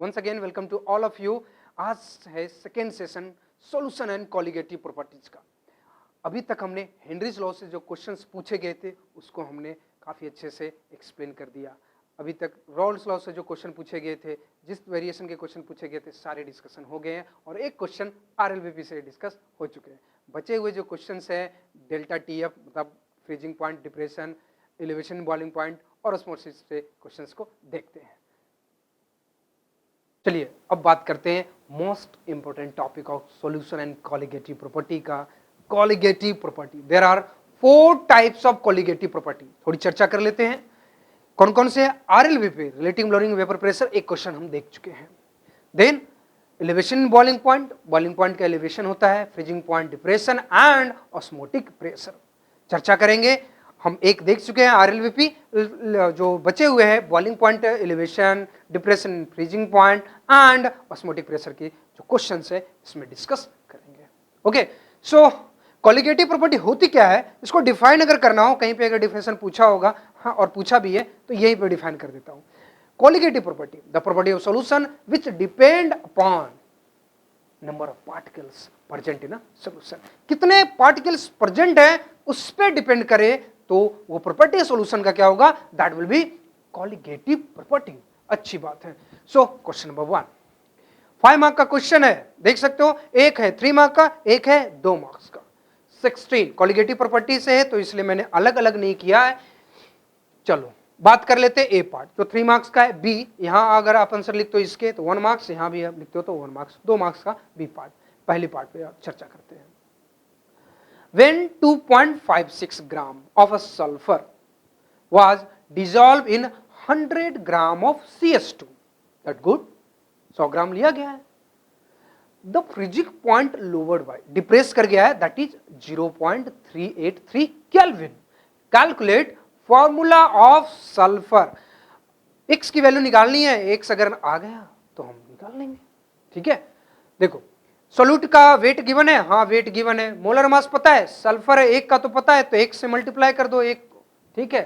Once again welcome to all of you. आज है second session solution and colligative properties का। अभी तक हमने हेनरीज लॉ से जो क्वेश्चंस पूछे गए थे उसको हमने काफ़ी अच्छे से एक्सप्लेन कर दिया। अभी तक रॉल्स लॉ से जो क्वेश्चन पूछे गए थे, जिस वेरिएशन के क्वेश्चन पूछे गए थे, सारे डिस्कशन हो गए हैं और एक क्वेश्चन आरएलवीपी से डिस्कस हो चुके हैं। बचे हुए जो क्वेश्चंस है डेल्टा टीएफ मतलब freezing point, depression, elevation boiling point और ऑस्मोसिस से क्वेश्चंस को देखते हैं। चलिए अब बात करते हैं most important topic of solution and colligative property का, colligative property. There are 4 types of colligative property. थोड़ी चर्चा कर लेते हैं कौन कौन से। RLVP relative lowering vapour pressure, एक क्वेश्चन हम देख चुके हैं। देन एलिवेशन बॉइलिंग पॉइंट का एलिवेशन होता है, freezing point depression and osmotic pressure चर्चा करेंगे। हम एक देख चुके हैं आरएलवीपी। जो बचे हुए हैं boiling point, elevation, depression, freezing point and osmotic pressure की जो क्वेश्चंस है इसमें डिस्कस करेंगे। ओके, सो कॉलिगेटिव प्रॉपर्टी होती क्या है, इसको डिफाइन अगर करना हो, कहीं पे अगर डिफिनेशन पूछा होगा, हाँ और पूछा भी है तो यहीं पे डिफाइन कर देता हूं। Colligative property, the property of solution which depend upon number of particles present in a solution. कितने पार्टिकल्स प्रेजेंट है उस पर डिपेंड करे तो वो प्रॉपर्टी सॉल्यूशन का क्या होगा, that will be colligative property. अच्छी बात है। सो क्वेश्चन नंबर 1 5 मार्क का क्वेश्चन है, देख सकते हो। एक है 3 मार्क का, एक है 2 मार्क्स का। 16 कॉलिगेटिव प्रॉपर्टी से है तो इसलिए मैंने अलग अलग नहीं किया है। चलो बात कर लेते हैं ए पार्ट जो 3 मार्क्स का है। बी, यहां अगर आप आंसर लिखते हो इसके तो 1 मार्क्स, यहां भी आप लिखते हो तो 1 मार्क्स। 2 मार्क्स का बी पार्ट। पहली पार्ट पे चर्चा करते हैं। When 2.56 gram of a sulfur was dissolved in 100 gram of CS2, that good, 100 ग्राम लिया गया है। The freezing point lowered by, depress कर गया है, that is 0.383 Kelvin. Calculate formula of sulfur. X की वैल्यू निकालनी है, X अगर आ गया तो हम निकाल लेंगे। ठीक है, देखो सोल्यूट का वेट गिवन है, हाँ वेट गिवन है। मोलर मास पता है, सल्फर है 1 का तो पता है, तो 1 से मल्टीप्लाई कर दो 1। ठीक है,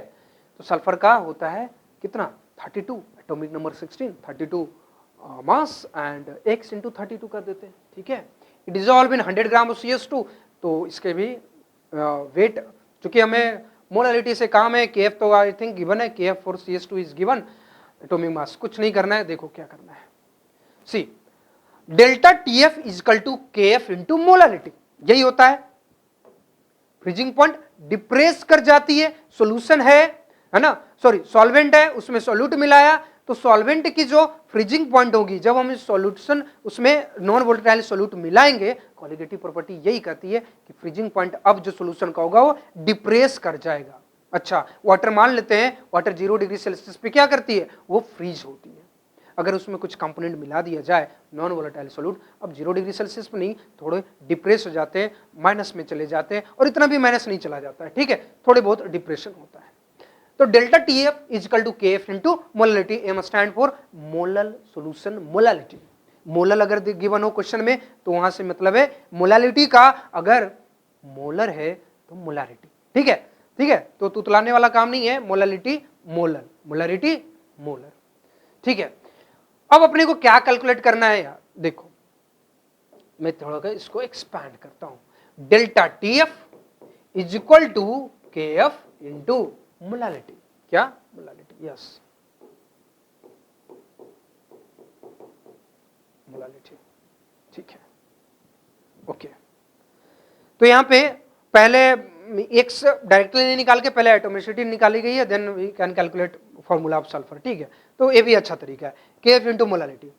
तो सल्फर का होता है कितना 32, atomic number 16, 32 mass and x into 32 कर देते हैं। ठीक है, dissolve in 100 gram of CS2, तो इसके भी वेट, चूंकि हमें मोलालिटी से काम है, KF तो आई थिंक गिवन है, KF for CS2 is given. Atomic mass कुछ नहीं करना है, देखो क्या करना है। C delta TF equal to KF into molality, यही होता है। फ्रीजिंग पॉइंट डिप्रेस कर जाती है, सॉल्यूशन है ना, सॉरी सॉल्वेंट है, उसमें सॉल्यूट मिलाया, तो सॉल्वेंट की जो फ्रीजिंग पॉइंट होगी, जब हम इस सॉल्यूशन उसमें नॉन वोलेटाइल सॉल्यूट मिलाएंगे, कॉलिगेटिव प्रॉपर्टी यही कहती है कि फ्रीजिंग पॉइंट अब जो सॉल्यूशन का होगा वो डिप्रेस कर जाएगा। अच्छा, वाटर मान लेते हैं, वाटर 0 डिग्री सेल्सियस पे क्या करती है, वो फ्रीज होती है। अगर उसमें कुछ कंपोनेंट मिला दिया जाए नॉन वोलेटाइल सॉल्यूट, अब 0 डिग्री सेल्सियस पे नहीं, थोड़े डिप्रेस हो जाते हैं, माइनस में चले जाते हैं, और इतना भी माइनस नहीं चला जाता है। ठीक है, थोड़े बहुत डिप्रेशन होता है। तो delta TF equal to KF into molality, m stand for molal solution molality. Molal अगर गिवन हो क्वेश्चन में तो वहां से मतलब है मोलालिटी का, अगर मोलर है तो मोलारिटी। ठीक है, ठीक है, तो तुतलाने वाला काम नहीं है, मोलालिटी मोलर, मोलारिटी मोलर। ठीक है, अब अपने को क्या कैलकुलेट करना है यार, देखो मैं थोड़ा इसको एक्सपैंड करता हूं। Delta TF is equal to KF into molality, क्या मोलालिटी, यस मोलालिटी। ठीक है, ओके, तो यहां पे पहले एक्स डायरेक्टली नहीं निकाल के पहले एटोमिसिटी निकाली गई है, then we can calculate formula of sulphur. ठीक है, तो ये भी अच्छा तरीका है। KF into molality,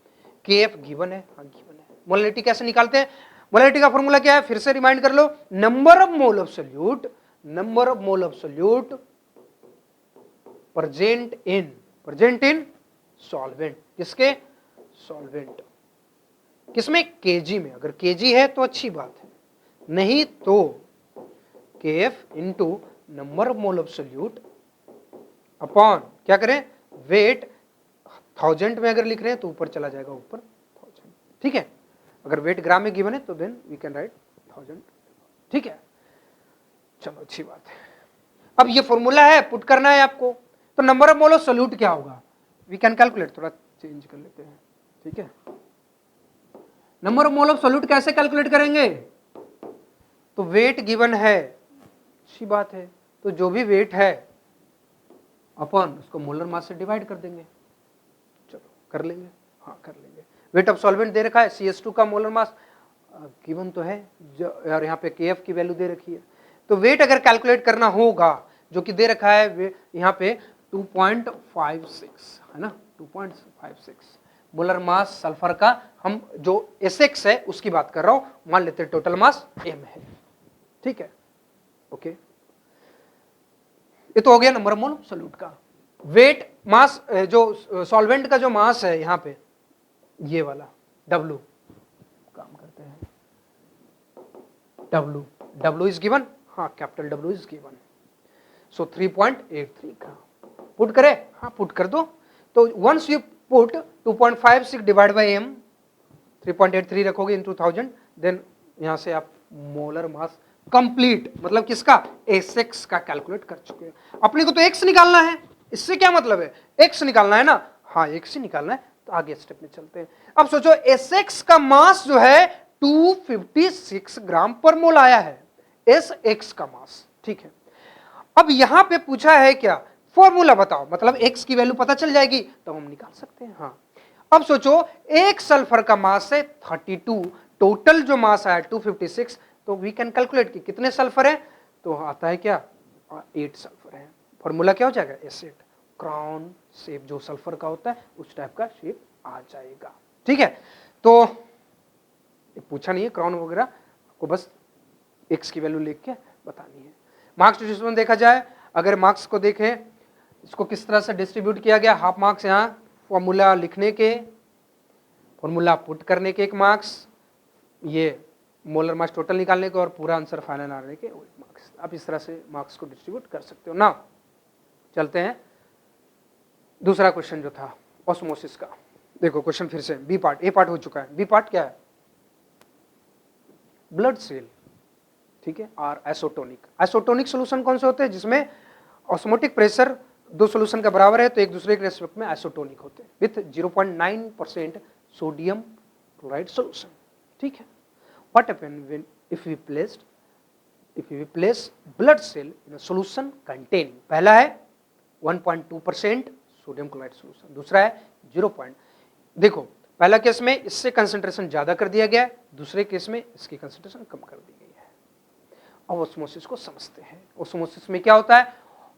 KF given है, हाँ गिवन है। मोलालिटी कैसे निकालते हैं, मोलालिटी का फॉर्मूला क्या है, फिर से रिमाइंड कर लो, number of mole of solute, number of mole of solute present in solvent, किसके सॉल्वेंट, किसमें केजी में, अगर केजी है तो अच्छी बात है, नहीं तो KF into number of mole of solute upon क्या करें, वेट। 1000 में अगर लिख रहे हैं तो ऊपर चला जाएगा, ऊपर 1000। ठीक है, अगर वेट ग्राम में गिवन है तो देन वी कैन राइट 1000। ठीक है, चलो अच्छी बात है। अब ये फॉर्मूला है, पुट करना है आपको, तो number of mole of solute क्या होगा, वी कैन कैलकुलेट। थोड़ा चेंज कर लेते हैं, ठीक है। Number of mole of solute कैसे कैलकुलेट करेंगे? तो वेट गिवन है, अच्छी बात है, तो जो भी वेट है अपन उसको मोलर मास से डिवाइड कर देंगे। चलो कर लेंगे, हाँ कर लेंगे। वेट ऑफ सॉल्वेंट दे रखा है, CS2 का मोलर मास गिवन तो है, और यहाँ पे KF की वैल्यू दे रखी है। तो वेट अगर कैलकुलेट करना होगा, जो कि दे रखा है यहाँ पे 2.56 है ना, 2.56 मोलर मास सल्फर का। हम जो SX है उसकी बात कर रहा हूं, मान लेते हैं टोटल मास M है, ठीक है, ओके। ये तो हो गया नंबर ऑफ मोल सॉल्यूट का। वेट मास, जो सॉल्वेंट का जो मास है यहाँ पे, ये वाला W, काम करते हैं, W इज गिवन, हाँ capital W is given, so 3.83 का पुट करे, हाँ पुट कर दो। तो once you put 2.56 divide by M, 3.83 रखोगे इन 2000, देन यहां से आप मोलर मास कंप्लीट, मतलब किसका, SX का कैलकुलेट कर चुके हैं। अपने को तो X निकालना है, इससे क्या मतलब है, X निकालना है ना, हाँ X ही निकालना है। तो आगे स्टेप में चलते हैं। अब सोचो SX का मास जो है 256 ग्राम पर मोल आया है, SX का मास, ठीक है। अब यहां पे पूछा है क्या, फॉर्मूला बताओ, मतलब X की वैल्यू पता चल जाएगी तो हम निकाल सकते हैं, हाँ। अब सोचो एक सल्फर का मास है 32, टोटल जो मास आया 256, तो वी कैन कैलकुलेट कि कितने सल्फर है, तो आता है क्या 8 सल्फर है। फॉर्मूला क्या हो जाएगा, एसिड क्राउन शेप, जो सल्फर का होता है उस टाइप का शेप आ जाएगा, ठीक है। तो पूछा नहीं है क्राउन वगैरह को, बस X की वैल्यू लिख के बतानी है। मार्क्स डिस्ट्रीब्यूशन देखा जाए, अगर मार्क्स को देखें, इसको किस तरह से डिस्ट्रीब्यूट किया गया, हाफ मार्क्स यहाँ फॉर्मूला लिखने के, फॉर्मूला पुट करने के 1 मार्क्स, ये मोलर मास टोटल निकालने के, और पूरा आंसर फाइनल आने के 1 मार्क्स। आप इस तरह से मार्क्स को डिस्ट्रीब्यूट कर सकते हो ना। चलते हैं दूसरा क्वेश्चन जो था ऑस्मोसिस का। देखो क्वेश्चन फिर से, बी पार्ट, ए पार्ट हो चुका है, बी पार्ट क्या है, ब्लड सेल, ठीक है, और आइसोटोनिक। आइसोटोनिक सोल्यूशन कौन से होते हैं, जिसमें ऑस्मोटिक प्रेशर दो सोल्यूशन का बराबर है, तो एक दूसरे के रेस्पेक्ट में आइसोटोनिक होते हैं, विथ 0.9% सोडियम क्लोराइड सोल्यूशन, ठीक है। What happen when if we place blood cell in a solution containing, पहला है 1.2% सोडियम क्लोराइड सोल्यूशन, दूसरा है 0. देखो पहला केस में इससे कंसंट्रेशन ज्यादा कर दिया गया है, दूसरे केस में इसकी कंसंट्रेशन कम कर दी गई है। अब ऑस्मोसिस को समझते हैं। ऑस्मोसिस में क्या होता है,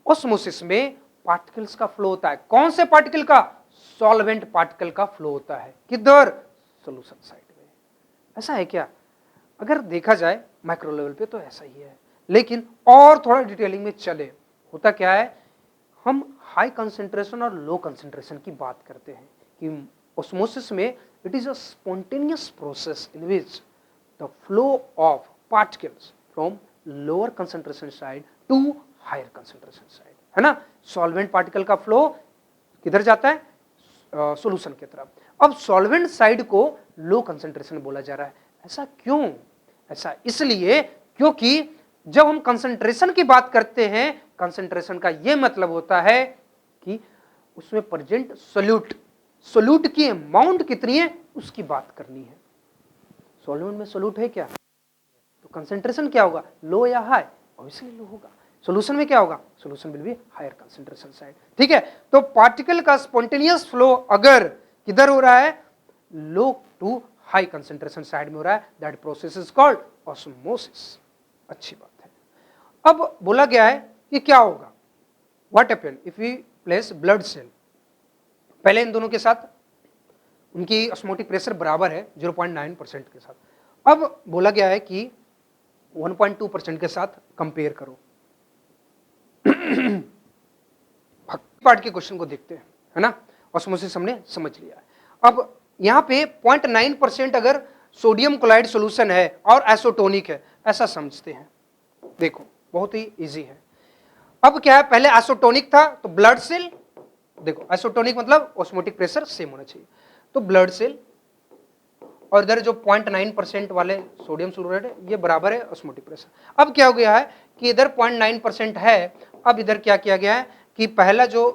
ऑस्मोसिस में पार्टिकल्स का फ्लो होता है। कौन से पार्टिकल का, सॉल्वेंट पार्टिकल का फ्लो होता है, किधर, सोल्यूशन साइड में। ऐसा है क्या, अगर देखा जाए माइक्रो लेवल पे तो ऐसा ही है, लेकिन और थोड़ा डिटेलिंग में चले, होता क्या है, हम हाई कंसंट्रेशन और लो कंसंट्रेशन की बात करते हैं कि ऑस्मोसिस में it is a spontaneous process in which the flow of particles from lower concentration side to higher concentration side, है ना। सॉल्वेंट पार्टिकल का फ्लो किधर जाता है, सॉल्यूशन की तरफ। अब सॉल्वेंट साइड को लो कंसंट्रेशन बोला जा रहा है, ऐसा क्यों, ऐसा इसलिए क्योंकि जब हम कंसंट्रेशन की बात करते हैं, कंसंट्रेशन का यह मतलब होता है कि उसमें प्रेजेंट सोल्यूट की अमाउंट कितनी है उसकी बात करनी है। सॉल्वेंट में सोल्यूट है क्या, तो कंसंट्रेशन क्या होगा, लो या हाई, ऑब्वियसली लो होगा। सॉल्यूशन में क्या होगा, solution will be higher concentration side, ठीक है। तो पार्टिकल का स्पॉन्टेनियस फ्लो अगर किधर हो रहा है, लो टू हाई कंसंट्रेशन साइड में हो रहा है, that process is called osmosis. अच्छी बात है। अब बोला गया है कि क्या होगा, what happen if we place blood cell, पहले इन दोनों के साथ उनकी ऑस्मोटिक प्रेशर बराबर है 0.9% के साथ। अब बोला गया है कि 1.2% के साथ कंपेयर करो। पार्ट के क्वेश्चन को देखते हैं, है ना। ऑस्मोसिस हमने समझ लिया है। अब यहां पे 0.9% अगर सोडियम क्लोराइड सॉल्यूशन है और आइसोटोनिक है, ऐसा समझते हैं। देखो बहुत ही इजी है। अब क्या है, पहले आइसोटोनिक था तो ब्लड सेल, देखो आइसोटोनिक मतलब ऑस्मोटिक प्रेशर सेम होना चाहिए, तो ब्लड सेल, और इधर जो 0.9% वाले सोडियम क्लोराइड है ये बराबर है ऑस्मोटिक प्रेशर। अब क्या हो गया है कि इधर 0.9% है, अब इधर क्या किया गया है कि पहला जो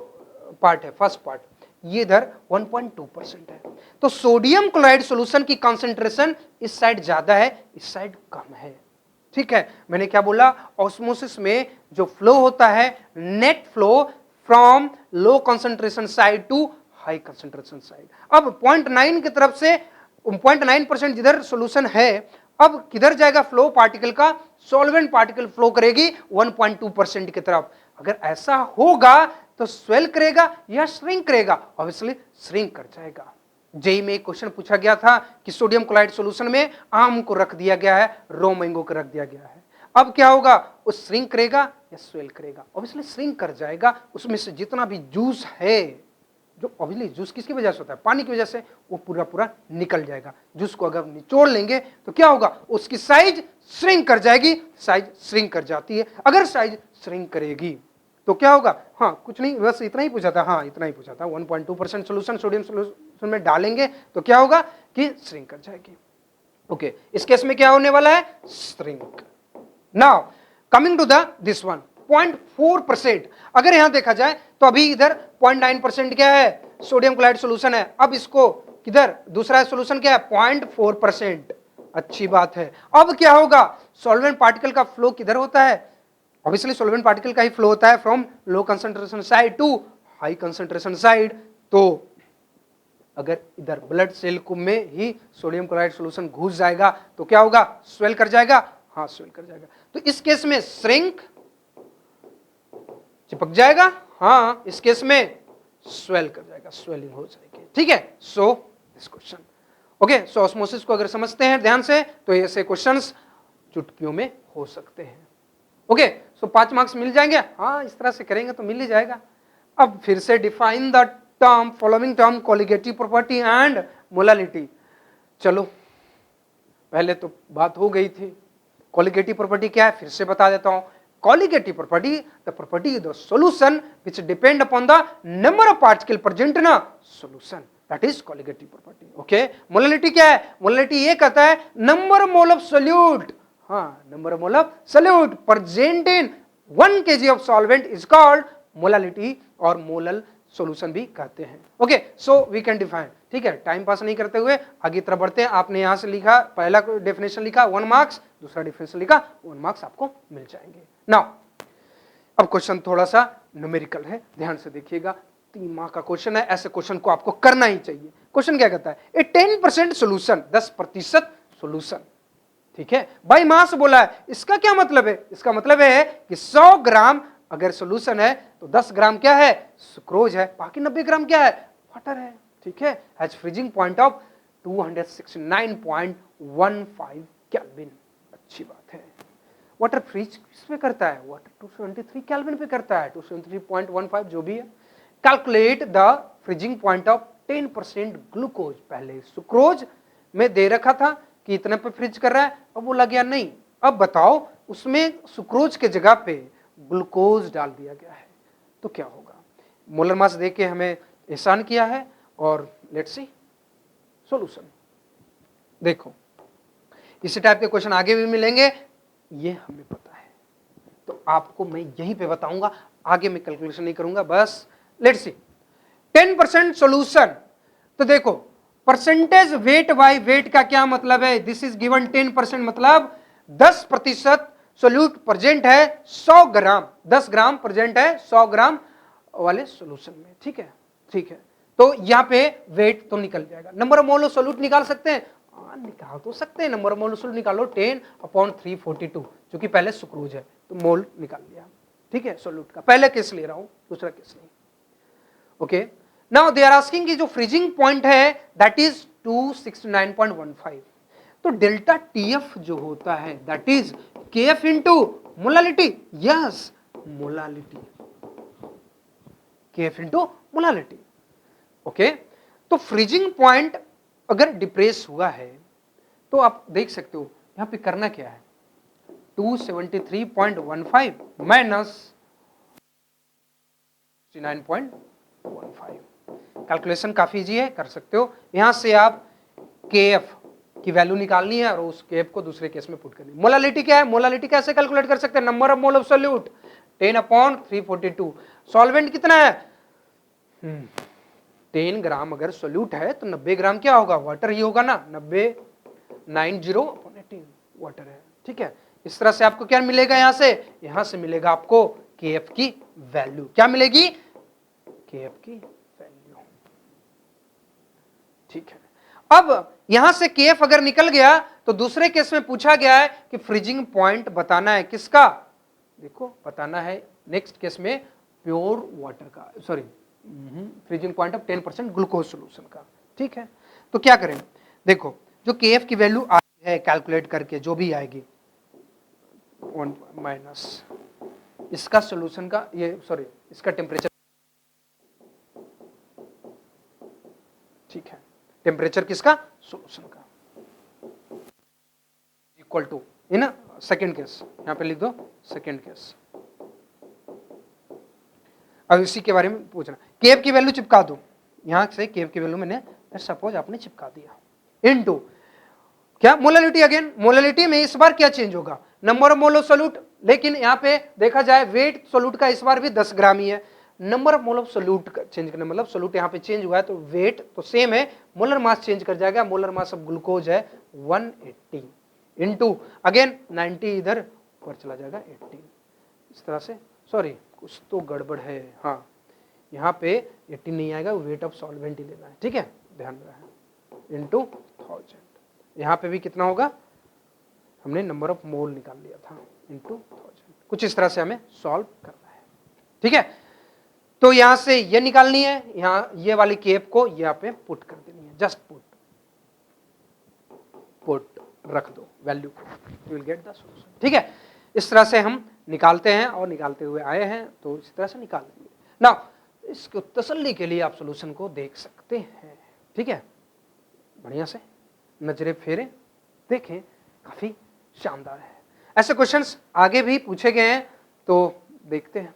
पार्ट है, फर्स्ट पार्ट, ये इधर 1.2% है। तो सोडियम क्लोराइड सॉल्यूशन की कंसंट्रेशन इस साइड ज्यादा है, इस साइड कम है। ठीक है, मैंने क्या बोला, ऑस्मोसिस में जो फ्लो होता है net flow from low concentration side to high concentration side. अब 0.9 की तरफ से 0.9% जिधर सॉल्यूशन है, अब किधर जाएगा फ्लो पार्टिकल का, सॉल्वेंट पार्टिकल फ्लो करेगी 1.2% की तरफ। अगर ऐसा होगा तो स्वेल करेगा या श्रिंक करेगा, ऑब्वियसली श्रिंक कर जाएगा। जेई में एक क्वेश्चन पूछा गया था कि सोडियम क्लोराइड सॉल्यूशन में आम को रख दिया गया है, रो मैंगो को रख दिया गया है, अब क्या होगा, वो श्रिंक करेगा या स्वेल करेगा, ऑब्वियसली श्रिंक कर जाएगा। उसमें से जितना भी जूस है, जो ऑब्वियसली जूस किसकी वजह से होता है, पानी की वजह से, वो पूरा पूरा निकल जाएगा। जूस को अगर निचोड़ लेंगे तो क्या होगा, उसकी साइज श्रिंक कर जाएगी, साइज श्रिंक कर जाती है। अगर साइज श्रिंक करेगी तो क्या होगा, हाँ कुछ नहीं, बस इतना ही पूछा था, हाँ इतना ही पूछा था। 1.2% सोल्यूशन सोडियम सोल्यूशन में डालेंगे तो क्या होगा कि श्रिंक कर जाएगी। ओके, इस केस में क्या होने वाला है, shrink. Now coming to the this one 0.4%। अगर यहां देखा जाए तो अभी इधर 0.9% क्या है, सोडियम क्लोराइड सॉल्यूशन है। अब इसको किधर, दूसरा सॉल्यूशन क्या है, 0.4%। अच्छी बात है। अब क्या होगा, सॉल्वेंट पार्टिकल का फ्लो किधर होता है, ऑब्वियसली सॉल्वेंट पार्टिकल का ही फ्लो होता है from low concentration side to high concentration side. तो अगर इधर ब्लड सेल में ही सोडियम क्लोराइड सॉल्यूशन घुस जाएगा तो क्या होगा, स्वेल कर जाएगा, हाँ स्वेल कर जाएगा। तो इस केस में श्रिंक, चिपक जाएगा, हाँ इस केस में स्वेल कर जाएगा, स्वेलिंग हो जाएगी। ठीक है, so this question. Okay, so osmosis को अगर समझते हैं ध्यान से तो ऐसे क्वेश्चंस चुटकियों में हो सकते हैं। ओके, सो 5 मार्क्स मिल जाएंगे, हाँ इस तरह से करेंगे तो मिल ही जाएगा। अब फिर से define the term, following term, colligative property and molality. चलो पहले तो बात हो गई थी, कोलिगेटिव प्रॉपर्टी क्या है फिर से बता देता हूं। Colligative property, the property of the solution which depend upon the number of particle present in a solution, that is colligative property. Okay, molality क्या है, मोलालिटी ये कहता है नंबर मोल ऑफ सोल्यूट, हाँ number mole of solute present in 1 kg of solvent is called molality, और molal solution भी कहते हैं। Okay, so we can define. ठीक है, टाइम पास नहीं करते हुए आगे तरफ बढ़ते हैं। आपने यहां से लिखा, पहला डेफिनेशन लिखा 1 मार्क्स, दूसरा डेफिनेशन लिखा 1 मार्क्स आपको मिल जाएंगे। नाउ अब क्वेश्चन थोड़ा सा न्यूमेरिकल है, ध्यान से देखिएगा, 3 मार्क का क्वेश्चन है, ऐसे क्वेश्चन को आपको करना ही चाहिए। क्वेश्चन क्या कहता है, ए 10% सोल्यूशन, 10% सोल्यूशन, ठीक है, बाई मास बोला है। इसका क्या मतलब है, इसका मतलब है कि 100 ग्राम अगर सोल्यूशन है तो 10 ग्राम क्या है, सुक्रोज है, बाकी 90 ग्राम क्या है, वाटर है। ठीक है, has freezing point of 269.15 kelvin. अच्छी बात है। वाटर फ्रीज किस पे करता है, वाटर 273 केल्विन पे करता है, 273.15 जो भी है। Calculate the freezing point of 10% glucose. पहले सुक्रोज में दे रखा था कि इतने पे फ्रीज कर रहा है, अब बोला गया नहीं, अब बताओ उसमें सुक्रोज के जगह पे ग्लूकोज डाल दिया गया है तो क्या होगा। मोलर मास दे के हमें एहसान किया है, और लेट्स सी सॉल्यूशन। देखो इसी टाइप के क्वेश्चन आगे भी मिलेंगे, ये हमें पता है, तो आपको मैं यहीं पे बताऊंगा, आगे मैं कैलकुलेशन नहीं करूंगा। बस लेट्स सी 10% सॉल्यूशन, तो देखो परसेंटेज वेट बाय वेट का क्या मतलब है, दिस इज गिवन 10% मतलब 10% सोल्यूट प्रेजेंट है 100 ग्राम, 10 ग्राम प्रेजेंट है 100 ग्राम वाले सोल्यूशन में। ठीक है, ठीक है, तो यहां पे वेट तो निकल जाएगा। Number of mole of solute निकाल सकते हैं, निकाल तो सकते हैं, number of mole of solute निकालो 10/342, जो कि पहले सुक्रोज है तो मोल निकाल लिया। ठीक है, सोल्यूट का पहले केस ले रहा हूं, दूसरा केस नहीं। Okay, now they are asking की जो फ्रीजिंग पॉइंट है दैट इज 269.15, तो डेल्टा टीएफ जो होता है that is KF into molality. Yes, molality, KF into molality. Okay, तो फ्रीजिंग पॉइंट अगर डिप्रेस हुआ है तो आप देख सकते हो यहां पे करना क्या है, 273.15 माइनस 69.15। कैलकुलेशन काफी इजी है, कर सकते हो। यहां से आप केएफ की वैल्यू निकालनी है और उस केएफ को दूसरे केस में पुट करनी है। मोलालिटी क्या है, मोलालिटी कैसे कैलकुलेट कर सकते हैं, number of mole of solute 10/342। Solvent कितना है, 10 ग्राम अगर सोल्यूट है तो 90 ग्राम क्या होगा, वाटर ही होगा ना, 90 90/18 वाटर है। ठीक है, इस तरह से आपको क्या मिलेगा, यहां से मिलेगा आपको KF की वैल्यू। क्या मिलेगी, KF की वैल्यू। ठीक है, अब यहां से KF अगर निकल गया तो दूसरे केस में पूछा गया है कि फ्रीजिंग पॉइंट बताना है किसका, देखो बताना है नेक्स्ट केस में प्योर वाटर का, sorry freezing point of 10% glucose solution का। ठीक है, तो क्या करें, देखो जो KF की वैल्यू आई है कैलकुलेट करके जो भी आएगी 1 माइनस इसका सोल्यूशन का, ये सॉरी इसका टेम्परेचर, ठीक है, टेम्परेचर किसका, सोल्यूशन का, equal to in second case, यहां पे लिख दो सेकेंड केस। अब इसी के बारे में पूछना, KF की वैल्यू चिपका दो, यहां से KF की वैल्यू मैंने सपोज आपने चिपका दिया, इनटू क्या मोलालिटी, अगेन मोलालिटी में इस बार क्या चेंज होगा, number of mole of solute, लेकिन यहां पे देखा जाए वेट सोल्यूट का इस बार भी 10 ग्राम ही है, number of mole of solute का चेंज करना, मतलब सोल्यूट यहां पे चेंज हुआ है तो वेट तो सेम है, मोलर मास चेंज कर जाएगा, मोलर मास ऑफ ग्लूकोज है 180 इनटू अगेन 90 इधर ऊपर चला जाएगा 18, इस तरह से, सॉरी कुछ तो गड़बड़ है, हाँ यहाँ पे 18 नहीं आएगा, वेट ऑफ सॉल्वेंट ही लेना है। ठीक है, ध्यान रहे, इनटू 1000, यहाँ पे भी कितना होगा, हमने नंबर ऑफ मोल निकाल लिया था, इनटू 1000, कुछ इस तरह से हमें सॉल्व करना है। ठीक है, तो यहां से ये निकालनी है, यहाँ ये वाली KF को यहाँ पे पुट कर देनी है, जस्ट पुट रख दो वैल्यू को, you will get the solution. ठीक है, इस तरह से हम निकालते हैं और निकालते हुए आए हैं, तो इस तरह से निकाल लेंगे। नाउ इसको तसल्ली के लिए आप सॉल्यूशन को देख सकते हैं। ठीक है, बढ़िया से नजरें फेरें, देखें, काफी शानदार है। ऐसे क्वेश्चंस आगे भी पूछे गए हैं, तो देखते हैं।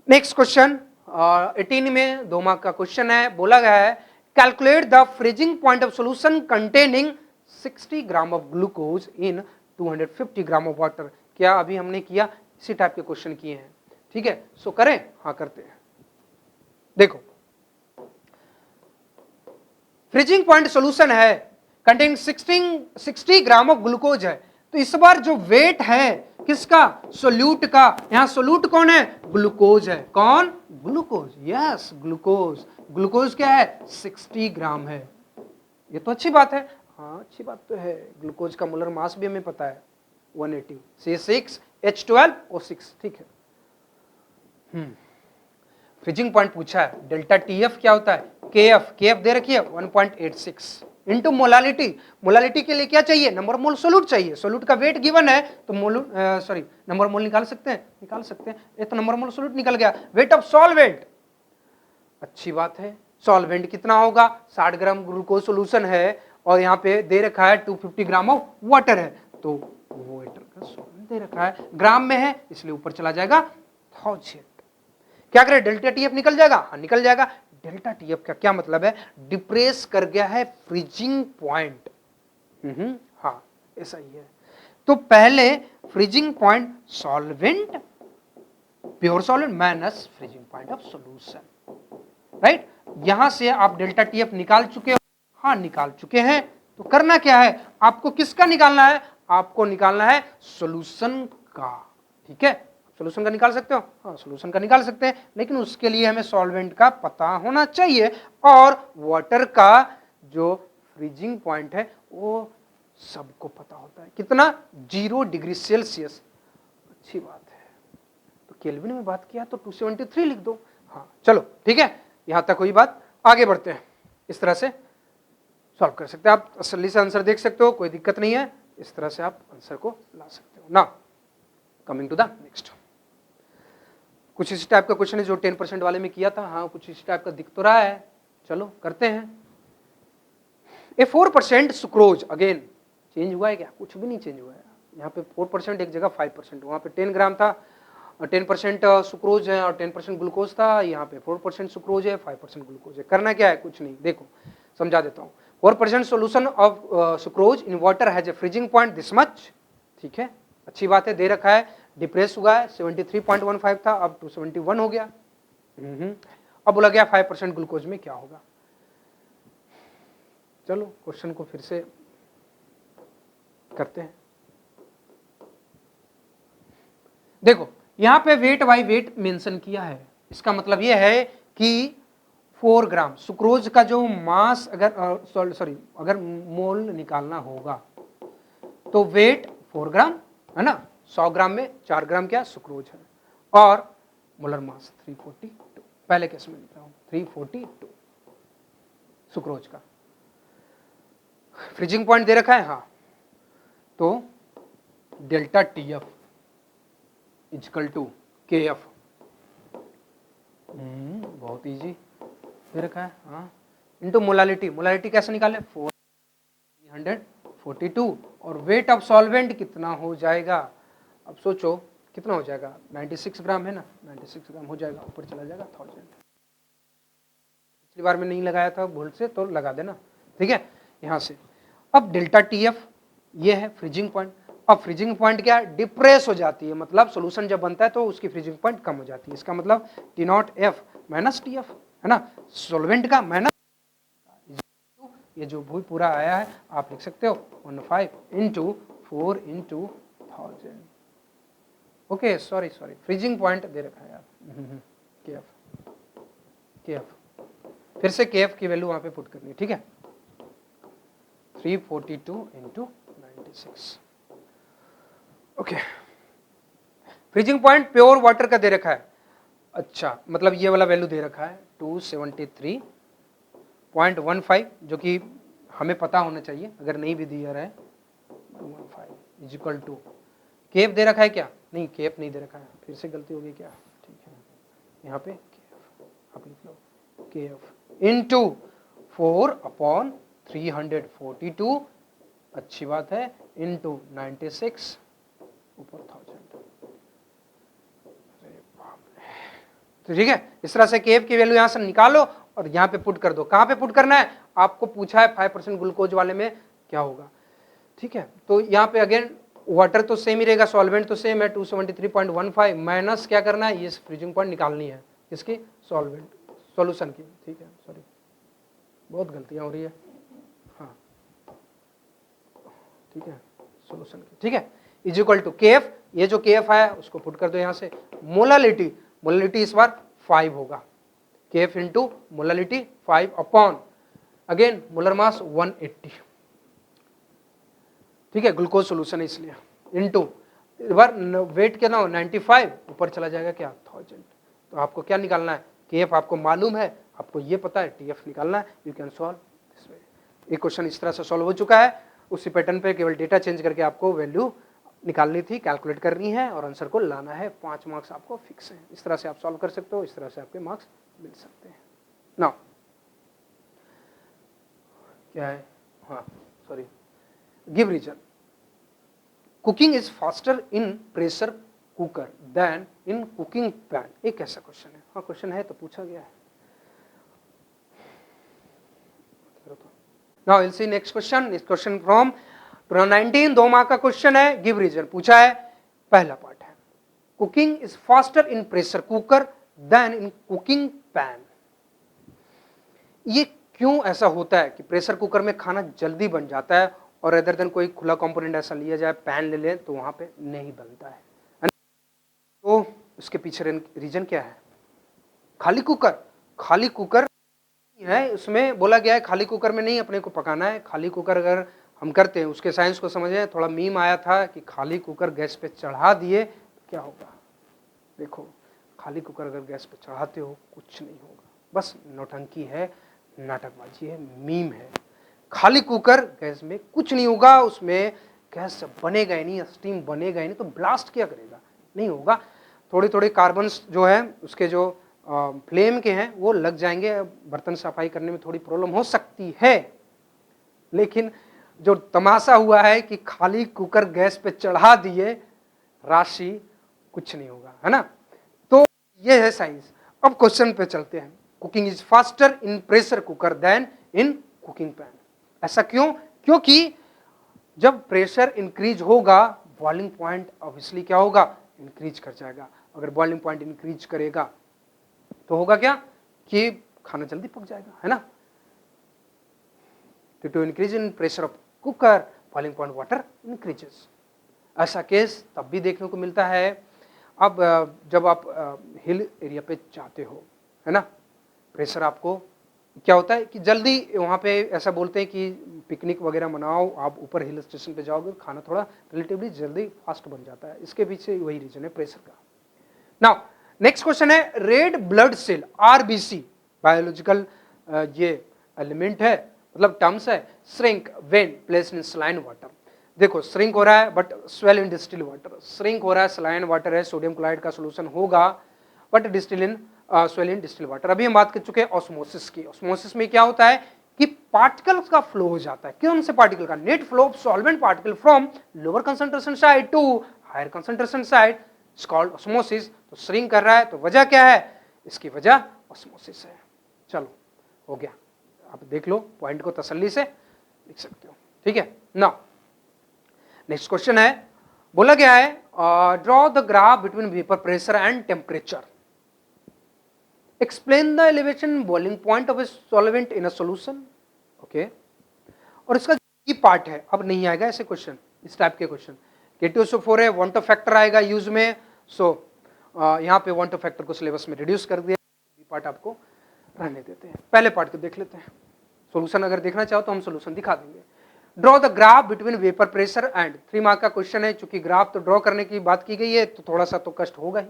नेक्स्ट क्वेश्चन 18 में 2 मार्क का क्वेश्चन है, बोला गया है calculate the freezing point of solution containing 60 gram of glucose in 250 gram of water. क्या अभी हमने किया, इसी टाइप के क्वेश्चन किए हैं। ठीक है, सो करें, हाँ करते हैं। देखो फ्रीजिंग पॉइंट सॉल्यूशन है कंटेनिंग 60 ग्राम ऑफ ग्लूकोज है, तो इस बार जो वेट है किसका, सोल्यूट का, यहां सोल्यूट कौन है, ग्लूकोज है, कौन, ग्लूकोज, यस ग्लूकोज, ग्लूकोज क्या है 60 ग्राम है, ये तो अच्छी बात है, हाँ अच्छी बात तो है, ग्लूकोज का मोलर मास भी हमें पता है 180 C6H12O6। ठीक है, फ्रीजिंग पॉइंट पूछा है, डेल्टा TF क्या होता है, KF दे रखी है 1.86 इनटू मोलालिटी, मोलालिटी के लिए क्या चाहिए, नंबर मोल सोल्यूट चाहिए, सोल्यूट का वेट गिवन है तो सॉरी नंबर मोल निकाल सकते हैं, ये तो नंबर मोल सोल्यूट निकल गया। वेट ऑफ सॉल्वेंट, अच्छी बात है, सॉल्वेंट कितना होगा, 60 ग्राम ग्लूकोज सोल्यूशन है और यहाँ पे दे रखा है 250 ग्राम ऑफ वाटर है, तो वाटर का सॉल्वेंट दे रखा है, ग्राम में है इसलिए ऊपर चला जाएगा 1000। क्या करें, डेल्टा TF निकल जाएगा, हाँ निकल जाएगा। डेल्टा TF का क्या मतलब है, डिप्रेस कर गया है फ्रीजिंग पॉइंट, हाँ ऐसा ही है। तो पहले freezing point solvent, pure solvent minus freezing point of solution, right. यहां से आप डेल्टा TF निकाल चुके हो, हाँ निकाल चुके हैं, तो करना क्या है, आपको किसका निकालना है, आपको निकालना है सॉल्यूशन का। ठीक है, सॉल्यूशन का निकाल सकते हो, हाँ सॉल्यूशन का निकाल सकते हैं, लेकिन उसके लिए हमें सॉल्वेंट का पता होना चाहिए और वाटर का जो फ्रीजिंग पॉइंट है वो सबको पता होता है, कितना 0 डिग्री सेल्सियस, अच्छी बात है। तो केल्विन में बात किया तो 273 लिख दो, हाँ चलो ठीक है, यहां तक हुई बात, आगे बढ़ते हैं। इस तरह से सॉल्व कर सकते हैं आप, तसल्ली से आंसर देख सकते हो, कोई दिक्कत नहीं है, इस तरह से आप आंसर को ला सकते हो ना। कमिंग टू द नेक्स्ट, कुछ इसी टाइप का क्वेश्चन है जो 10% वाले में किया था, हाँ कुछ इसी टाइप का दिख तो रहा है, चलो करते हैं। ए 4% सुक्रोज, अगेन चेंज हुआ है क्या, कुछ भी नहीं चेंज हुआ है, यहाँ पे 4% एक जगह 5%, वहाँ पे 10 ग्राम था, 10% सुक्रोज है और 10% ग्लूकोज था, यहाँ पे 4% सुक्रोज है 5% ग्लूकोज है। करना क्या है, कुछ नहीं, देखो समझा देता हूँ। 4% solution of sucrose in water has a freezing point this much, ठीक है अच्छी बात है, दे रखा है, डिप्रेस हुआ है 73.15 था, अब 271 हो गया। अब बोला गया 5% ग्लूकोज में क्या होगा। चलो क्वेश्चन को फिर से करते हैं। देखो यहां पे वेट बाई वेट मेंशन किया है, इसका मतलब यह है कि 4 ग्राम सुक्रोज का जो मास अगर मोल निकालना होगा तो वेट 4 ग्राम है ना, 100 ग्राम में 4 ग्राम क्या सुक्रोज है, और मोलर मास 342, पहले केस में लिख रहा हूं 342 सुक्रोज का। फ्रीजिंग पॉइंट दे रखा है, हाँ, तो delta TF equal to KF, बहुत इजी दे रखा है, हाँ, इंटू मोलालिटी। मोलालिटी कैसे निकाले, 342, और वेट ऑफ सॉल्वेंट कितना हो जाएगा, अब सोचो कितना हो जाएगा, 96 ग्राम है ना, 96 ग्राम हो जाएगा, ऊपर चला जाएगा 1000। पिछली बार में नहीं लगाया था भूल से, तो लगा देना, ठीक है। यहां से अब डेल्टा TF ये है फ्रीजिंग पॉइंट। अब फ्रीजिंग पॉइंट क्या डिप्रेस हो जाती है, मतलब सॉल्यूशन जब बनता है तो उसकी फ्रीजिंग पॉइंट कम हो जाती है, इसका मतलब T0F माइनस TF है ना, सॉल्वेंट का माइनस, ये जो भी पूरा आया है आप लिख सकते हो 15 into 4 into 1000। Okay sorry freezing point दे रखा है यार, KF फिर से KF की वैल्यू वहां पे पुट करनी है, ठीक है, 342 into 96। Okay, freezing point pure water का दे रखा है, अच्छा मतलब ये वाला वैल्यू दे रखा है 273.15, जो कि हमें पता होना चाहिए, अगर नहीं भी दिया है 15 इज इक्वल टू केफ दे रखा है क्या, नहीं केफ नहीं दे रखा है, फिर से गलती हो गई क्या, ठीक है, यहाँ पे केफ आप लिख लो, केफ इंटू 4/342, अच्छी बात है, इंटू 96 ऊपर 1000। तो ठीक है, इस तरह से केफ की वैल्यू यहां से निकालो और यहां पे पुट कर दो। कहां पे पुट करना है, आपको पूछा है 5% ग्लूकोज वाले में क्या होगा, ठीक है। तो यहां पे अगेन वाटर तो सेम ही रहेगा, सॉल्वेंट तो सेम है 273.15, माइनस क्या करना है, ये फ्रीजिंग पॉइंट निकालनी है किसकी, सॉल्वेंट सॉल्यूशन की, ठीक है, सॉरी बहुत गलतियां हो रही है, हाँ ठीक है, सॉल्यूशन की, ठीक है, इज इक्वल टू केएफ, ये जो केएफ आया उसको पुट कर दो यहां से। मोलालिटी, मोलालिटी इस बार 5 होगा, KF into molality 5 upon again molar mass 180, ठीक है, ग्लूकोज सोल्यूशन है इसलिए, इंटू इस बार वेट कितना हो 95, ऊपर चला जाएगा क्या 1000। तो आपको क्या निकालना है, केएफ आपको मालूम है, आपको ये पता है, टीएफ निकालना है, you can solve this way. एक क्वेश्चन इस तरह से सॉल्व हो चुका है, उसी पैटर्न पे केवल डेटा चेंज करके आपको वैल्यू निकालनी थी, कैलकुलेट करनी है और आंसर को लाना है, 5 मार्क्स आपको फिक्स है। इस तरह से आप सॉल्व कर सकते हो, इस तरह से आपके मार्क्स मिल सकते हैं। नाउ क्या है, हाँ sorry, give reason, cooking is faster in pressure cooker than in cooking pan, एक ऐसा क्वेश्चन है, हाँ क्वेश्चन है तो पूछा गया है। Now will see next question, इस क्वेश्चन फ्रॉम 2019, 2 मार्क का क्वेश्चन है, गिव रीजन पूछा है, पहला पार्ट है cooking is faster in pressure cooker than in cooking pan. ये क्यों ऐसा होता है कि प्रेशर कुकर में खाना जल्दी बन जाता है और अदर देन कोई खुला कंपोनेंट ऐसा लिया जाए, पैन ले लें तो वहां पे नहीं बनता है, तो उसके पीछे रीजन क्या है, खाली कुकर है, उसमें बोला गया है खाली कुकर में नहीं अपने को पकाना है। खाली कुकर अगर हम करते हैं, उसके साइंस को समझें, थोड़ा मीम आया था कि खाली कुकर गैस पे चढ़ा दिए तो क्या होगा, देखो खाली कुकर अगर गैस पे चढ़ाते हो कुछ नहीं होगा, बस नौटंकी है, नाटकबाजी है, मीम है। खाली कुकर गैस में कुछ नहीं होगा, उसमें गैस बनेगा ही नहीं, स्टीम बनेगा ही नहीं, तो ब्लास्ट क्या करेगा, नहीं होगा, थोड़े थोड़े कार्बन जो है उसके जो फ्लेम के हैं वो लग जाएंगे, बर्तन सफाई करने में थोड़ी प्रॉब्लम हो सकती है, लेकिन जो तमाशा हुआ है कि खाली कुकर गैस पे चढ़ा दिए, राशि कुछ नहीं होगा, है ना। तो ये है साइंस। अब क्वेश्चन पे चलते हैं, cooking is faster in pressure cooker than in cooking pan, ऐसा क्यों, क्योंकि जब प्रेशर इंक्रीज होगा बॉइलिंग पॉइंट ऑब्वियसली क्या होगा, इंक्रीज कर जाएगा। अगर बॉइलिंग पॉइंट इंक्रीज करेगा तो होगा क्या, कि खाना जल्दी पक जाएगा, है ना। To increase in pressure of cooker boiling point water increases. ऐसा केस तब भी देखने को मिलता है अब जब आप हिल एरिया पे जाते हो, है ना। प्रेशर आपको क्या होता है कि जल्दी वहाँ पे ऐसा बोलते हैं कि पिकनिक वगैरह मनाओ, आप ऊपर हिल स्टेशन पे जाओगे, खाना थोड़ा रिलेटिवली जल्दी फास्ट बन जाता है। इसके पीछे वही रीजन है प्रेशर का। नाउ नेक्स्ट क्वेश्चन है red blood cell RBC biological ये एलिमेंट है, मतलब टर्म्स है, shrink when placed in saline water. देखो श्रिंक हो रहा है but swell in distil water, shrink हो रहा है सलाइन वाटर है, सोडियम क्लोराइड का सोल्यूशन होगा but distil in swell in distil water. अभी हम बात कर चुके हैं ऑस्मोसिस की। ऑस्मोसिस में क्या होता है कि पार्टिकल्स का फ्लो हो जाता है, कौन से पार्टिकल का, net flow of solvent particle from lower concentration side to higher concentration side is called osmosis. तो श्रिंक कर रहा है तो वजह क्या है, इसकी वजह ऑस्मोसिस है। चलो हो गया, आप देख लो पॉइंट को तसल्ली से लिख सकते हो, ठीक है। नाउ नेक्स्ट क्वेश्चन है, बोला गया है draw the graph between vapour pressure and temperature, explain the elevation boiling point of a solvent in a solution. Okay, और इसका की पार्ट है, अब नहीं आएगा ऐसे क्वेश्चन, इस टाइप के क्वेश्चन K2SO4 है, वन टू फैक्टर आएगा यूज में। सो यहाँ पे वन टू फैक्टर को सिलेबस में रिड्यूस कर दिया, पार्ट आपको रहने देते हैं। पहले पार्ट को देख लेते हैं, सॉल्यूशन अगर देखना चाहो तो हम सॉल्यूशन दिखा देंगे। Draw the graph between vapour pressure and, 3 mark का क्वेश्चन है, चूंकि ग्राफ तो ड्रॉ करने की बात की गई है तो थोड़ा सा तो कष्ट होगा ही।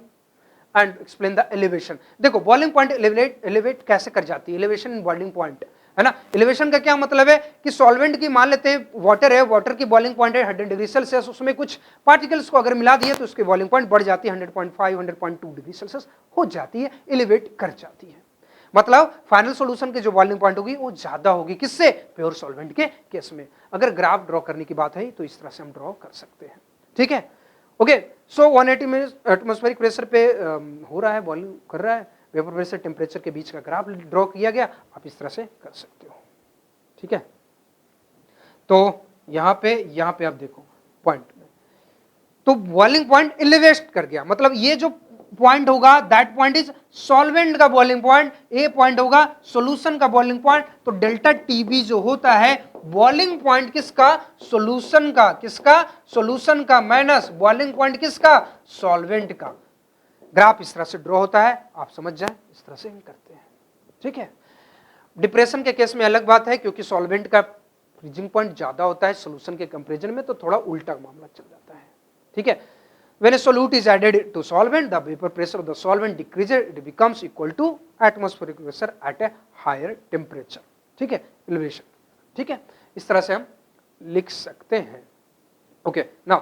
एंड एक्सप्लेन द एलिवेशन, देखो बॉइलिंग पॉइंट एलिवेट कैसे कर जाती है, एलिवेशन इन बॉइलिंग पॉइंट, है ना। एलिवेशन का क्या मतलब है कि सॉल्वेंट की मान लेते हैं वाटर है, वाटर की बॉइलिंग पॉइंट है 100 डिग्री सेल्सियस, उसमें कुछ पार्टिकल्स को अगर मिला दिए तो उसकी बॉइलिंग पॉइंट बढ़ जाती है 100.5 100.2 डिग्री सेल्सियस हो जाती है, एलिवेट कर जाती है। मतलब फाइनल सॉल्यूशन की जो बॉइलिंग पॉइंट होगी वो ज्यादा होगी, किससे, प्योर सॉल्वेंट के केस में। अगर ग्राफ ड्रॉ करने की बात है तो इस तरह से हम ड्रॉ कर सकते हैं, ठीक है। ओके, सो 180 एटमॉस्फेरिक प्रेशर पे हो रहा है, बॉइलिंग कर रहा है, वेपर प्रेशर टेम्परेचर के बीच का ग्राफ ड्रॉ किया गया, आप इस तरह से कर सकते हो, ठीक है। तो यहाँ पे आप देखो पॉइंट में, तो बॉइलिंग पॉइंट एलिवेट कर गया, मतलब ये जो पॉइंट होगा दैट पॉइंट इज सॉल्वेंट का बॉइलिंग पॉइंट, ए पॉइंट होगा सॉल्यूशन का बॉइलिंग पॉइंट। तो डेल्टा टीबी जो होता है बॉइलिंग पॉइंट किसका, सॉल्यूशन का, किसका, सॉल्यूशन का, माइनस बॉइलिंग पॉइंट किसका, सॉल्वेंट का। ग्राफ इस तरह से ड्रॉ होता है, आप समझ जाए इस तरह से हम करते हैं, ठीक है। डिप्रेशन के केस में अलग बात है, क्योंकि सॉल्वेंट का फ्रीजिंग पॉइंट ज्यादा होता है सॉल्यूशन के कंपैरिजन में, तो थोड़ा उल्टा मामला चल जाता है, ठीक है। When a solute is added to solvent, the vapor pressure of the solvent decreases, it becomes equal to atmospheric pressure at a higher temperature, ठीक है, elevation, ठीक है। इस तरह से हम लिख सकते हैं। ओके, नाउ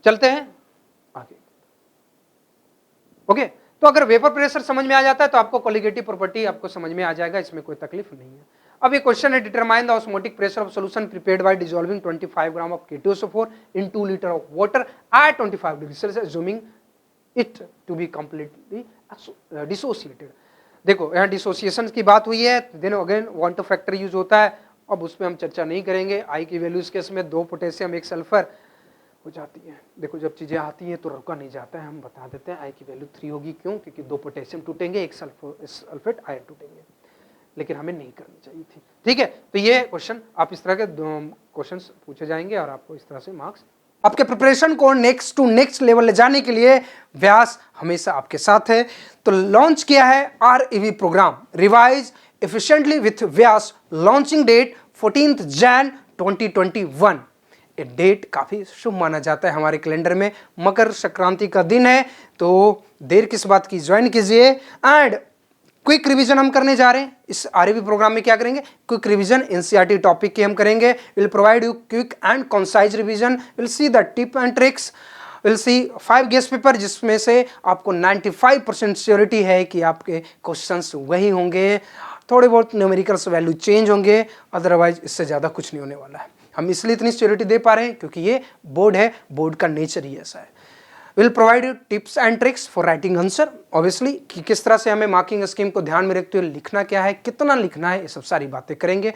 चलते हैं आगे। ओके, तो अगर वेपर प्रेशर समझ में आ जाता है तो आपको कोलिगेटिव प्रॉपर्टी आपको समझ में आ जाएगा, इसमें कोई तकलीफ नहीं है। अब ये क्वेश्चन है, determine the osmotic pressure of solution prepared by dissolving 25 gram of K2SO4 in 2 litre of water at 25 degree Celsius, assuming it to be completely dissociated. देखो यहाँ डिसोसिएशन की बात हुई है, then again one two factor use होता है, अब उस पर हम चर्चा नहीं करेंगे। आई की वैल्यूज केस में 2 पोटेशियम 1 सल्फर हो जाती है। देखो जब चीजें आती हैं तो रुका नहीं जाता है, हम बता देते हैं आई की वैल्यू 3 होगी, क्यों, क्योंकि 2 पोटेशियम टूटेंगे, 1 सल्फेट आयन टूटेंगे, लेकिन हमें नहीं करनी चाहिए थी, ठीक है। तो ये क्वेश्चन आप इस तरह के क्वेश्चंस पूछे जाएंगे और आपको इस तरह से मार्क्स। आपके प्रिपरेशन को नेक्स्ट टू नेक्स्ट लेवल ले जाने के लिए व्यास हमेशा आपके साथ है। तो लॉन्च किया है REV programme, revise efficiently with Vyas, launching date 14 Jan 2021। ये डेट काफी शुभ माना जाता है हमारे कैलेंडर में, मकर संक्रांति का दिन है, तो देर किस बात की, ज्वाइन कीजिए। एंड क्विक रिवीजन हम करने जा रहे हैं इस REV प्रोग्राम में। क्या करेंगे, क्विक रिवीजन NCERT टॉपिक के हम करेंगे। Will provide you quick and concise revision, will see the tip and tricks, will see 5 guest paper, जिसमें से आपको 95% श्योरिटी है कि आपके क्वेश्चंस वही होंगे, थोड़े बहुत न्यूमेरिकल्स वैल्यू चेंज होंगे, अदरवाइज इससे ज़्यादा कुछ नहीं होने वाला है। हम इसलिए इतनी श्योरिटी दे पा रहे हैं क्योंकि ये बोर्ड है, बोर्ड का नेचर ही ऐसा है। Will provide you tips and tricks for writing answer, obviously कि किस तरह से हमें मार्किंग स्कीम को ध्यान में रखते हुए लिखना क्या है, कितना लिखना है, ये सब सारी बातें करेंगे।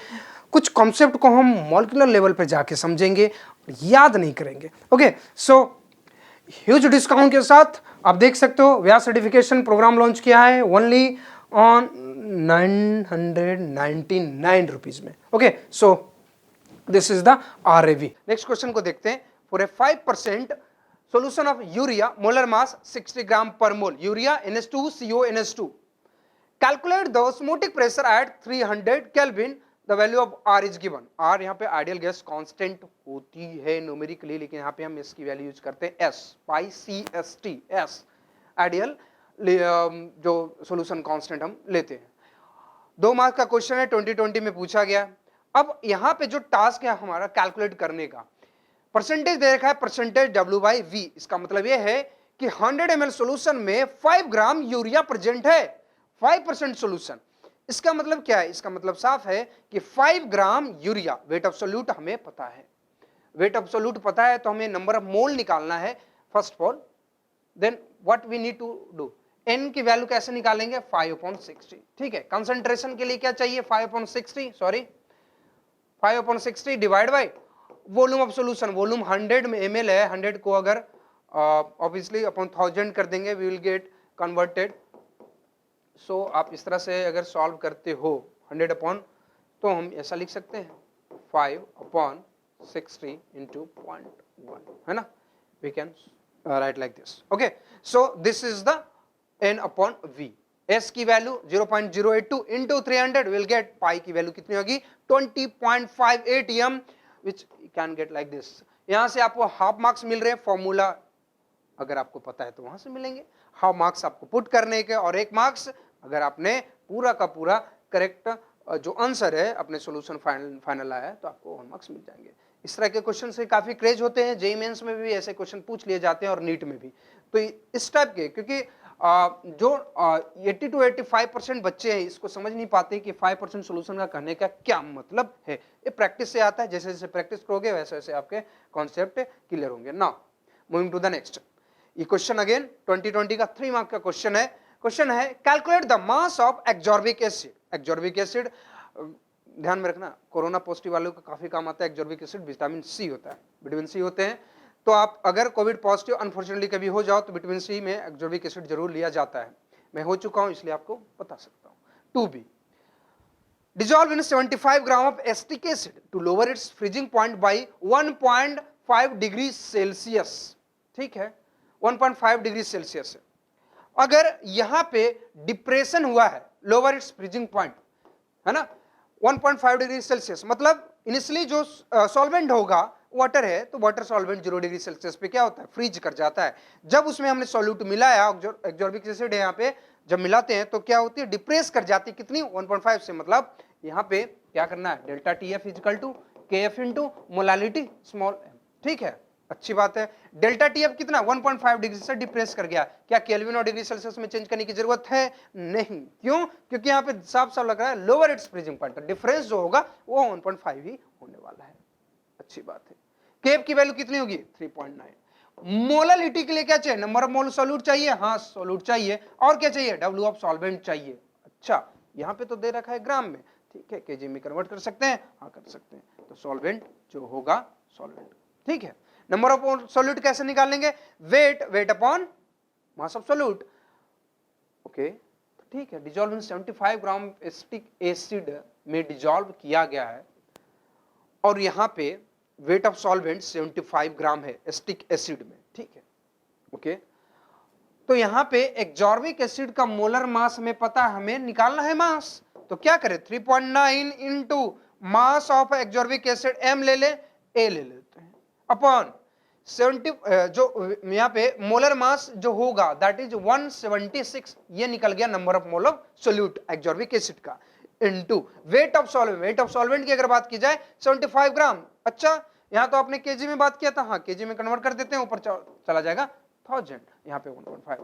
कुछ कॉन्सेप्ट को हम मॉलिक्यूलर लेवल पे जाके समझेंगे, याद नहीं करेंगे। ओके, सो ह्यूज डिस्काउंट के साथ आप देख सकते हो व्यास सर्टिफिकेशन प्रोग्राम लॉन्च किया है ओनली ऑन 999 रुपीज में। Okay, so this is the RAV। Next question को देखते हैं। For a 5% solution of urea molar mass 60 gram per mole urea NH2 CO NH2 calculate the osmotic pressure at 300 Kelvin the value of R is given। R यहाँ पे ideal gas constant होती है numerically, लेकिन यहाँ पे हम इसकी value use करते हैं S पाई CST S आइडियल जो सॉल्यूशन कांस्टेंट हम लेते हैं। 2 मार्क्स का क्वेश्चन है, 2020 में पूछा गया। अब यहाँ पे जो टास्क है हमारा कैलकुलेट करने का, परसेंटेज दे रखा है परसेंटेज W/V। इसका मतलब यह है कि 100 ml सॉल्यूशन में 5 ग्राम यूरिया प्रेजेंट है, 5% सॉल्यूशन। इसका मतलब क्या है? इसका मतलब साफ है कि 5 gram urea, weight of solute हमें पता है, वेट ऑफ सोल्यूट पता है, तो हमें नंबर ऑफ मोल निकालना है first of all. Then what we need to do, n की वैल्यू कैसे निकालेंगे? 5/60। ठीक है, कंसंट्रेशन के लिए क्या चाहिए? 5/60, sorry 5/60 divide by volume of solution. Volume 100 ml है, 100 को अगर ऑब्वियसली अपॉन 1000 कर देंगे वी विल गेट कन्वर्टेड। सो आप इस तरह से अगर सॉल्व करते हो 100 अपॉन, तो हम ऐसा लिख सकते हैं 5/60 into 0.1, है ना? We can write like this. Okay, so this is the n/v। s की value 0.082 into 300 will get pi की वैल्यू कितनी होगी? 20.58 m, which you can get like this। यहां से आपको हाफ मार्क्स मिल रहे हैं, फॉर्मूला अगर आपको पता है तो वहां से मिलेंगे हाफ मार्क्स आपको पुट करने के, और 1 मार्क्स अगर आपने पूरा का पूरा करेक्ट जो आंसर है अपने सॉल्यूशन फाइनल आया है तो आपको 1 मार्क्स मिल जाएंगे। इस तरह के क्वेश्चन से काफी क्रेज होते हैं, जेईई मेंस में भी ऐसे क्वेश्चन पूछ लिए जाते हैं और नीट में भी। तो इस टाइप के, क्योंकि जो 80 to 85% बच्चे हैं इसको समझ नहीं पाते कि 5% सॉल्यूशन का कहने का क्या मतलब है। ये प्रैक्टिस से आता है, जैसे जैसे प्रैक्टिस करोगे वैसे वैसे आपके कॉन्सेप्ट क्लियर होंगे। Now moving to the next, ये क्वेश्चन अगेन 2020 का 3 मार्क का क्वेश्चन है। क्वेश्चन है calculate the mass of ascorbic acid. Ascorbic acid ध्यान में रखना, कोरोना पॉजिटिव वालों का काफी काम आता है। एक्जॉर्बिक एसिड विटामिन सी होता है, विटामिन सी होते हैं। तो आप अगर कोविड पॉजिटिव अनफॉर्चुनेटली कभी हो जाओ तो विटामिन सी में एक्जॉर्बिक एसिड जरूर लिया जाता है। मैं हो चुका हूं इसलिए आपको बता सकता हूं। 2b dissolve in 75 gram of acetic acid to lower its freezing point by 1.5 degree Celsius. ठीक है, 1.5 डिग्री सेल्सियस। अगर यहां पे डिप्रेशन हुआ है, लोअर इट्स फ्रीजिंग पॉइंट, है ना, 1.5 डिग्री सेल्सियस, मतलब इनिशियली जो सॉल्वेंट होगा वाटर है, तो वाटर सॉल्वेंट 0 डिग्री सेल्सियस पे क्या होता है? फ्रीज कर जाता है। जब उसमें हमने सॉल्यूट मिलाया, एक्जॉर्बिक एसिड है यहाँ पे, जब मिलाते हैं तो क्या होती है? डिप्रेस कर जाती है। कितनी? 1.5 से। मतलब यहाँ पे क्या करना है? Delta TF equal to KF into molality small m। ठीक है, अच्छी बात है। डेल्टा TF कितना? 1.5 डिग्री से डिप्रेस कर गया। क्या केल्विन और डिग्री सेल्सियस में चेंज करने की जरूरत है? नहीं। क्यों? क्योंकि यहाँ पे साफ साफ लग रहा है lower it's freezing point, difference जो होगा वो 1.5 ही होने वाला है। अच्छी बात है। केफ की वैल्यू कितनी होगी? 3.9। मोलालिटी के लिए क्या चाहिए? नंबर ऑफ मोल सॉल्यूट चाहिए, हाँ सॉल्यूट चाहिए, और क्या चाहिए? W ऑफ सॉल्वेंट चाहिए। अच्छा, यहाँ पे तो दे रखा है ग्राम में, ठीक है, केजी में कन्वर्ट कर सकते हैं, हाँ कर सकते हैं। तो सॉल्वेंट जो होगा सॉल्वेंट, ठीक है। नंबर ऑफ सॉल्यूट कैसे निकालेंगे? Weight upon mass of solute. Okay, ठीक है। Dissolve in 75 gram acetic acid में डिजॉल्व किया गया है, और यहाँ पे वेट ऑफ सॉल्वेंट 75 ग्राम है एसिटिक एसिड में, ठीक है। ओके, तो यहाँ पे एक्जॉर्बिक एसिड का मोलर मास हमें पता है, हमें निकालना है मास। तो क्या करें? 3.9 into mass of ascorbic acid m ले ले, a ले लेते हैं, अपॉन 70 जो यहाँ पे मोलर मास जो होगा दैट इज 176, ये निकल गया number of mole of solute ascorbic acid का, into weight of solvent. Weight of solvent की अगर बात की जाए 75 ग्राम। अच्छा, यहां तो आपने केजी में बात किया था, हाँ केजी में कन्वर्ट कर देते हैं, ऊपर चला जाएगा 1000, यहाँ पे 1.5।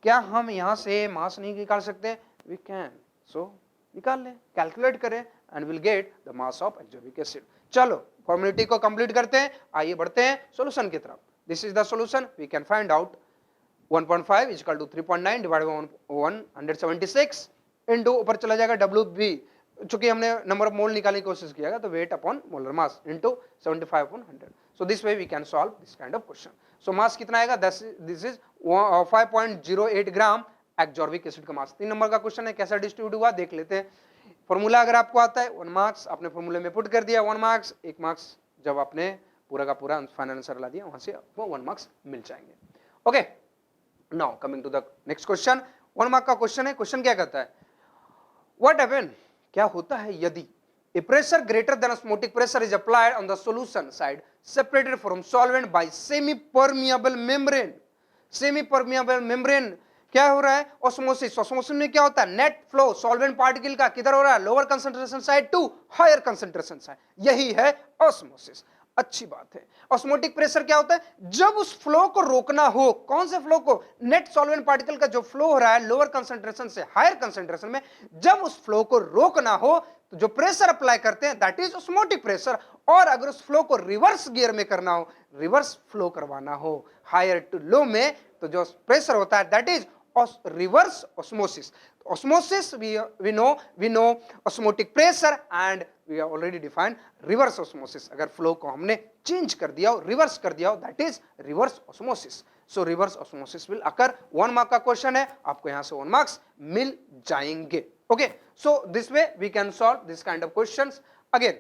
क्या हम यहां से मास नहीं निकाल सकते? वी कैन, सो निकाल लें, कैलकुलेट करें and will get the mass of ascorbic acid. चलो फॉर्मेलिटी को कंप्लीट करते हैं, आइए बढ़ते हैं सॉल्यूशन की तरफ। This is the solution, we can find out 1.5 is equal to 3.9 divided by 176 into ऊपर चला जाएगा WB चूंकि हमने नंबर ऑफ मोल निकालने की कोशिश किया तो weight upon molar mass into 75 upon 100. So this way we can solve this kind of question. So mass कितना आएगा, this is 5.08 gram ascorbic acid का मास. 3 नंबर का क्वेश्चन है, कैसा डिस्ट्रीब्यूट हुआ देख लेते हैं. फॉर्मूला अगर आपको आता है 1 मार्क्स, आपने फॉर्मूले में पुट कर दिया 1 मार्क्स, 1 मार्क्स जब आपने पूरा का पूरा फाइनल आंसर ला दिया वहां से आपको 1 मार्क्स मिल जाएंगे. Okay, now coming to the next question. 1 mark का क्वेश्चन है. क्वेश्चन क्या कहता है, व्हाट हैपन, क्या होता है यदि a pressure greater than osmotic pressure is applied on the solution side separated from solvent by semi permeable membrane. semi permeable membrane क्या हो रहा है, ऑस्मोसिस. ऑस्मोसिस में क्या होता है, नेट फ्लो सॉल्वेंट पार्टिकल का किधर हो रहा है, lower concentration side to higher concentration side, यही है ऑस्मोसिस. अच्छी बात है. ऑस्मोटिक प्रेशर क्या होता है, जब उस फ्लो को रोकना हो, कौन से फ्लो को, नेट सॉल्वेंट पार्टिकल का जो फ्लो हो रहा है लोअर कंसंट्रेशन से हायर कंसंट्रेशन में, जब उस फ्लो को रोकना हो तो जो प्रेशर अप्लाई करते हैं दैट इज ऑस्मोटिक प्रेशर. और अगर उस फ्लो को रिवर्स गियर में करना हो, रिवर्स फ्लो करवाना हो हायर टू लो में, तो जो प्रेशर होता है that is reverse osmosis. Osmosis we know osmotic pressure and we have already defined reverse osmosis. अगर flow को हमने change कर दिया हो, reverse कर दिया हो, that is reverse osmosis. So reverse osmosis will occur. 1 mark का question है, आपको यहाँ से 1 marks मिल जाएंगे. Okay, so this way we can solve this kind of questions again.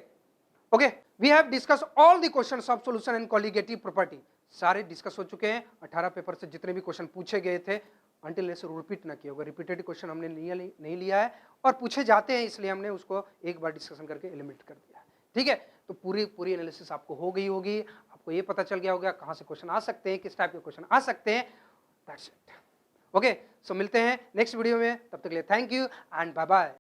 Okay, we have discussed all the questions of solution and colligative property. सारे discuss हो चुके हैं. 18 पेपर से जितने भी क्वेश्चन पूछे गए थे अंटिल ऐसे रिपीट ना किया होगा. रिपीटेड क्वेश्चन हमने नहीं लिया है और पूछे जाते हैं इसलिए हमने उसको एक बार डिस्कशन करके एलिमिनेट कर दिया है. ठीक है, तो पूरी एनालिसिस आपको हो गई होगी, आपको ये पता चल गया होगा कहाँ से क्वेश्चन आ सकते हैं, किस टाइप के क्वेश्चन आ सकते हैं. That's it. ओके, सो मिलते हैं नेक्स्ट वीडियो में, तब तक के लिए thank you and bye bye.